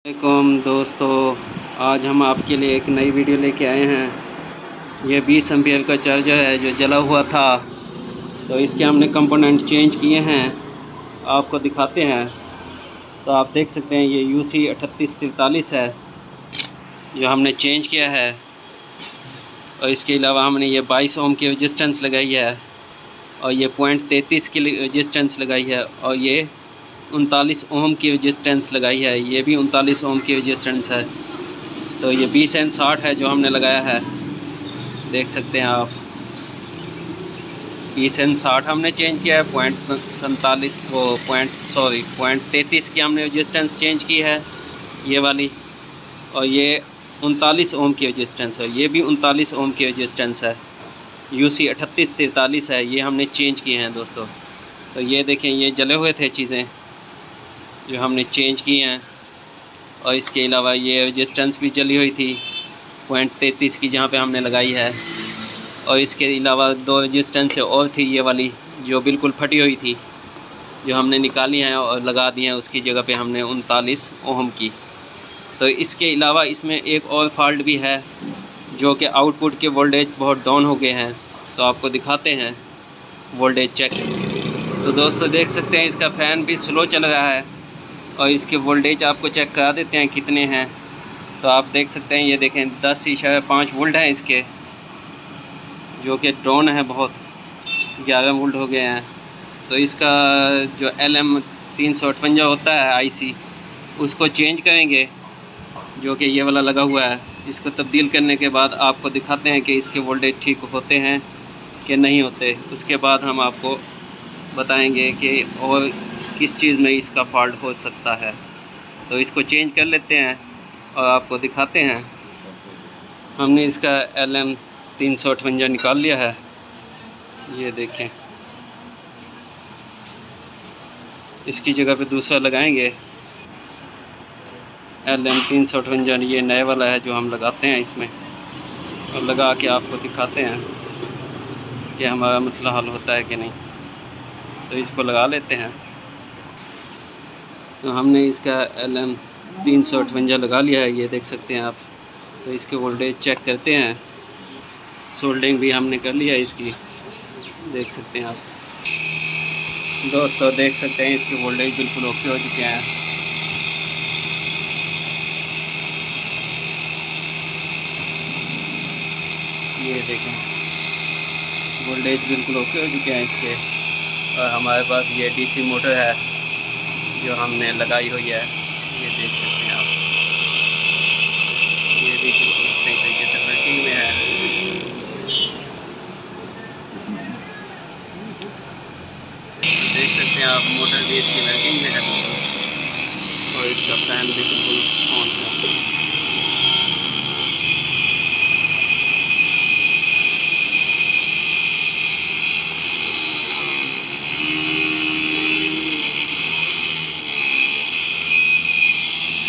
वालेकुम दोस्तों, आज हम आपके लिए एक नई वीडियो लेके आए हैं। ये 20 एम्पियर का चार्जर है जो जला हुआ था, तो इसके हमने कंपोनेंट चेंज किए हैं, आपको दिखाते हैं। तो आप देख सकते हैं ये UC 3843 है जो हमने चेंज किया है। और इसके अलावा हमने ये 22 ओम की रेजिस्टेंस लगाई है और ये 0.33 की रेजिस्टेंस लगाई है और ये 39 ओम की रेजिस्टेंस लगाई है, ये भी 39 ओम की रेजिस्टेंस है। तो ये 20N60 है जो हमने लगाया है, देख सकते हैं आप। 20N60 हमने चेंज किया है, 0.33 की हमने रेजिस्टेंस चेंज की है ये वाली। और ये 39 ओम की रेजिस्टेंस है, ये भी 39 ओम की रेजिस्टेंस है। UC 3843 है, ये हमने चेंज किए हैं दोस्तों। तो ये देखें, ये जले हुए थे चीज़ें जो हमने चेंज की हैं। और इसके अलावा ये रेजिस्टेंस भी जली हुई थी 0.33 की जहाँ पे हमने लगाई है। और इसके अलावा 2 रेजिस्टेंस और थी ये वाली जो बिल्कुल फटी हुई थी, जो हमने निकाली हैं और लगा दी हैं उसकी जगह पे हमने 39 ओम की। तो इसके अलावा इसमें एक और फॉल्ट भी है जो कि आउटपुट के वोल्टेज बहुत डाउन हो गए हैं। तो आपको दिखाते हैं वोल्टेज चेक। तो दोस्तों देख सकते हैं इसका फ़ैन भी स्लो चल रहा है और इसके वोल्टेज आपको चेक करा देते हैं कितने हैं। तो आप देख सकते हैं, ये देखें 10.5 वोल्ट हैं इसके, जो कि डाउन है बहुत, 11 वोल्ट हो गए हैं। तो इसका जो LM358 होता है IC, उसको चेंज करेंगे, जो कि ये वाला लगा हुआ है। इसको तब्दील करने के बाद आपको दिखाते हैं कि इसके वोल्टेज ठीक होते हैं कि नहीं होते। उसके बाद हम आपको बताएंगे कि और किस चीज़ में इसका फॉल्ट हो सकता है। तो इसको चेंज कर लेते हैं और आपको दिखाते हैं। हमने इसका LM358 निकाल लिया है, ये देखें। इसकी जगह पे दूसरा लगाएंगे LM358, ये नए वाला है जो हम लगाते हैं इसमें, और लगा के आपको दिखाते हैं कि हमारा मसला हल होता है कि नहीं। तो इसको लगा लेते हैं। तो हमने इसका LM358 लगा लिया है, ये देख सकते हैं आप। तो इसके वोल्टेज चेक करते हैं। सोल्डरिंग भी हमने कर लिया है इसकी, देख सकते हैं आप दोस्तों। देख सकते हैं इसके वोल्टेज बिल्कुल ओके हो चुके हैं। ये देखें वोल्टेज बिल्कुल ओके हो चुके हैं इसके। और हमारे पास ये DC मोटर है जो हमने लगाई हुई है, ये देख सकते हैं आप। ये भी बिल्कुल सही तरीके से वर्किंग में है। देख सकते हैं आप, मोटर भी इसकी वर्किंग में है बिल्कुल, और इसका फैन भी बिल्कुल ऑन है।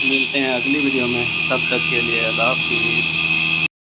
मिलते हैं अगली वीडियो में, तब तक के लिए अल्लाह हाफ़िज़।